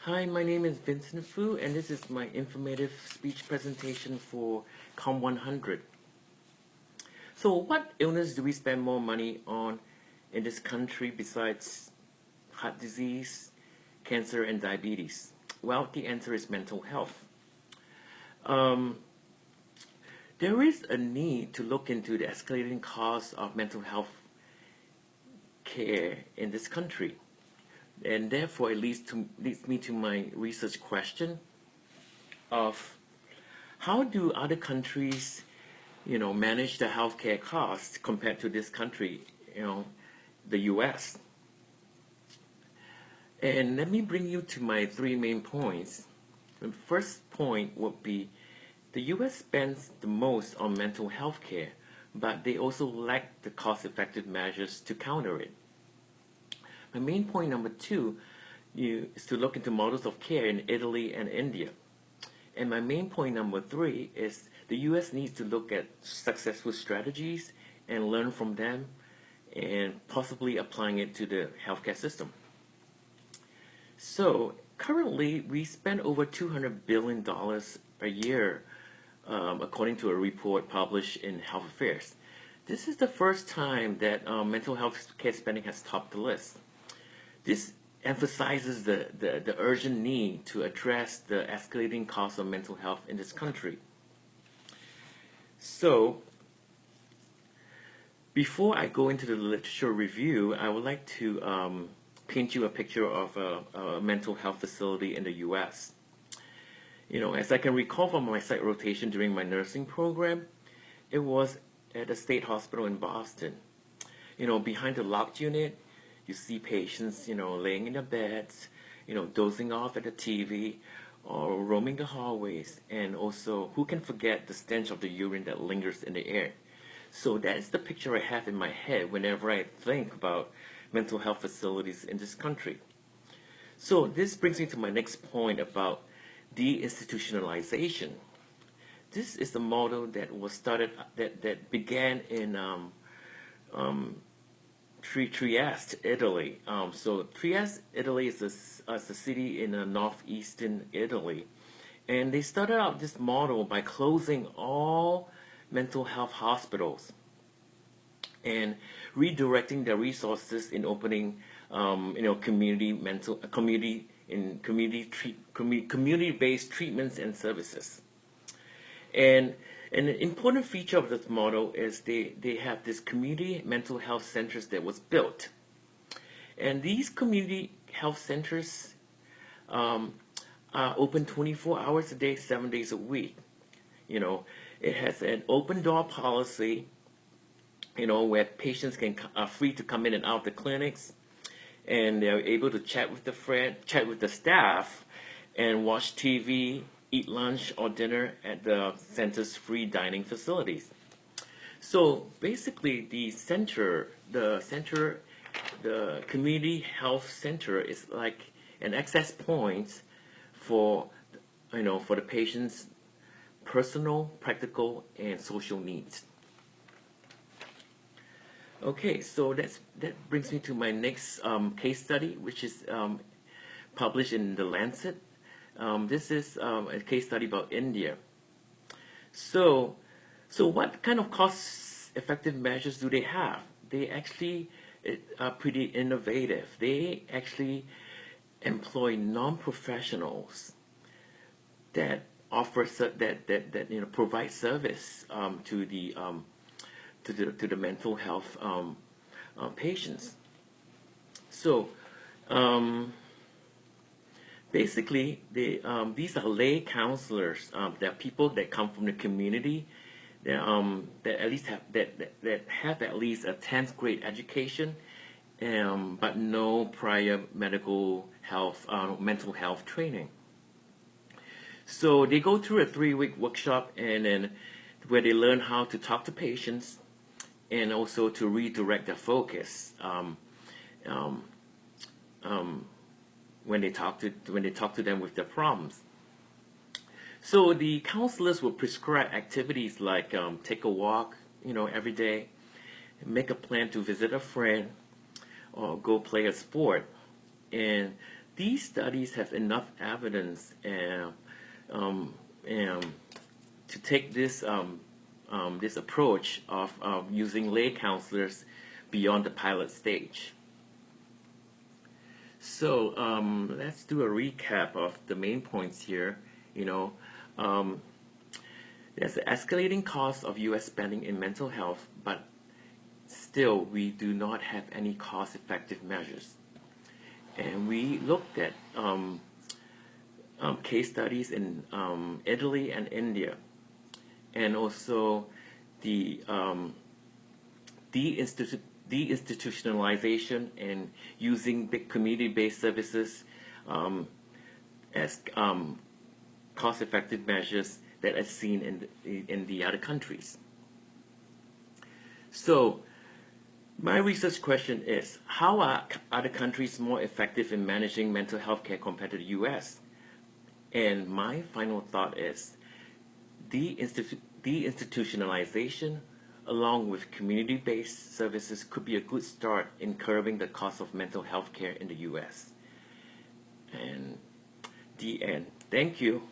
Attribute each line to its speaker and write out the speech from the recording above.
Speaker 1: Hi, my name is Vincent Fu, and this is my informative speech presentation for COM 100. So, what illness do we spend more money on in this country besides heart disease, cancer, and diabetes? Well, the answer is mental health. There is a need to look into the escalating costs of mental health care in this country. And therefore, it leads me to my research question of how do other countries, manage the healthcare costs compared to this country, the U.S. And let me bring you to my three main points. The first point would be the U.S. spends the most on mental health care, but they also lack the cost-effective measures to counter it. My main point number two is to look into models of care in Italy and India. And my main point number three is the U.S. needs to look at successful strategies and learn from them and possibly applying it to the healthcare system. So currently, we spend over $200 billion a year, according to a report published in Health Affairs. This is the first time that mental health care spending has topped the list. This emphasizes the urgent need to address the escalating cost of mental health in this country. So, before I go into the literature review, I would like to paint you a picture of a mental health facility in the U.S. As I can recall from my site rotation during my nursing program, it was at a state hospital in Boston. Behind the locked unit, you see patients, laying in their beds, dozing off at the TV or roaming the hallways. And also, who can forget the stench of the urine that lingers in the air? So that is the picture I have in my head whenever I think about mental health facilities in this country. So this brings me to my next point about deinstitutionalization. This is the model that was started, that began in Trieste, Italy. So Trieste, Italy is a city in northeastern Italy. And they started out this model by closing all mental health hospitals and redirecting their resources in opening, community-based treatments and services. And an important feature of this model is they have this community mental health centers that was built. And these community health centers are open 24 hours a day, 7 days a week. It has an open door policy, where patients are free to come in and out of the clinics, and they're able to chat with the staff, and watch TV, eat lunch or dinner at the center's free dining facilities. So basically, the community health center is like an access point for the patient's personal, practical, and social needs. Okay, so that brings me to my next case study, which is published in The Lancet. This is a case study about India. So what kind of cost-effective measures do they have? They actually are pretty innovative. They actually employ non-professionals that offer provide service to the mental health patients. So basically, these are lay counselors. They're people that come from the community that at least have at least a 10th grade education, but no prior mental health training. So they go through a 3-week workshop, and then where they learn how to talk to patients, and also to redirect their focus when they talk to them with their problems. So the counselors will prescribe activities like take a walk, every day, make a plan to visit a friend, or go play a sport, and these studies have enough evidence um, to take this approach of using lay counselors beyond the pilot stage. So let's do a recap of the main points here. You know, there's the escalating cost of U.S. spending in mental health, but still we do not have any cost-effective measures. And we looked at case studies in Italy and India, and also the deinstitutionalization and using big community-based services as cost-effective measures that are seen in the other countries. So my research question is, how are other countries more effective in managing mental health care compared to the US? And my final thought is, deinstitutionalization along with community-based services could be a good start in curbing the cost of mental health care in the US. And the end. Thank you.